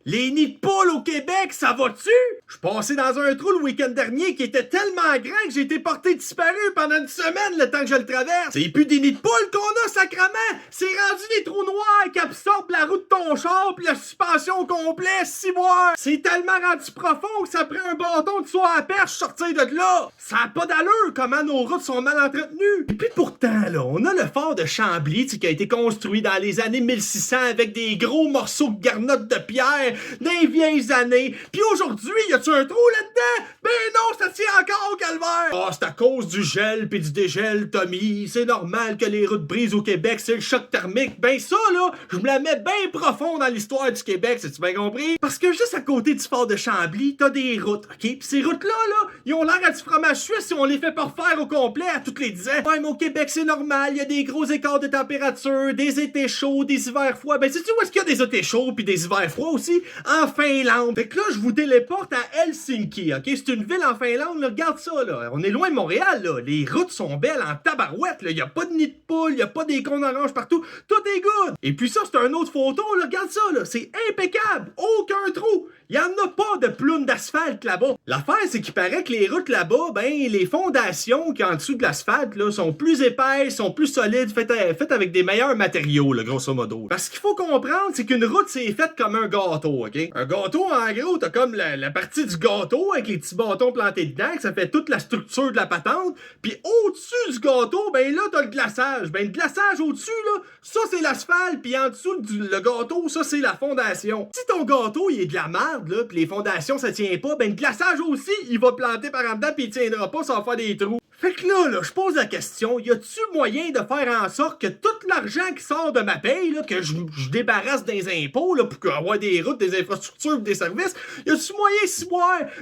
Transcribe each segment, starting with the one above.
Les nids de poules au Québec, ça va-tu? Je suis passé dans un trou le week-end dernier qui était tellement grand que j'ai été porté disparu pendant une semaine le temps que je le traverse. C'est plus des nids de poules qu'on a, sacrement! C'est rendu des trous noirs qui absorbent la roue de ton char pis la suspension au complet, ciboire! C'est tellement rendu profond que ça prend un bâton de soie à perche sortir de là! Ça a pas d'allure comment nos routes sont mal entretenues! Et puis pourtant, là, on a le fort de Chambly qui a été construit dans les années 1600 avec des gros morceaux de garnottes de pierre des vieilles années. Puis aujourd'hui, y a-tu un trou là-dedans? Ben non, ça tient encore au calvaire! Ah, c'est à cause du gel pis du dégel, Tommy. C'est normal que les routes brisent au Québec, c'est le choc thermique. Ben ça, là, je me la mets bien profond dans l'histoire du Québec, c'est-tu bien compris? Parce que juste à côté du fort de Chambly, t'as des routes, ok? Pis ces routes-là, là, ils ont l'air à du fromage suisse si on les fait pas refaire au complet à toutes les 10 ans. Ouais, mais au Québec, c'est normal, y a des gros écarts de température, des étés chauds, des hivers froids. Ben, sais-tu où est-ce qu'il y a des étés chauds pis des hivers froids aussi? En Finlande. Fait que là, je vous téléporte à Helsinki, ok? C'est une ville en Finlande, là. Regarde ça, là. On est loin de Montréal, là. Les routes sont belles en tabarouette, là. Y a pas de nid de poule, y a pas des cônes oranges partout. Tout est good. Et puis ça, c'est une autre photo, là. Regarde ça, là. C'est impeccable. Aucun trou. Y en a pas de ploune d'asphalte là-bas. L'affaire, c'est qu'il paraît que les routes là-bas, ben, les fondations qui en dessous de l'asphalte, là, sont plus épaisses, sont plus solides, faites avec des meilleurs matériaux, là, grosso modo. Parce qu'il faut comprendre, c'est qu'une route, c'est faite comme un gâteau, ok? Un gâteau, en gros, t'as comme la partie du gâteau avec les petits bâtons plantés dedans, que ça fait toute la structure de la patente. Puis au-dessus du gâteau, ben là, t'as le glaçage. Ben, le glaçage au-dessus, là, ça, c'est l'asphalte. Puis en dessous, le gâteau, ça, c'est la fondation. Si ton gâteau, il est de la merde, là, pis les fondations, ça tient pas, ben, le glaçage aussi, il va planter par en dedans, pis il tiendra pas, ça va faire des trous. Fait que là, je pose la question, y a-tu moyen de faire en sorte que tout l'argent qui sort de ma paye, là, que je débarrasse des impôts, là, pour avoir des routes, des infrastructures, des services, y a-tu moyen, si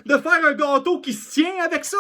de faire un gâteau qui se tient avec ça?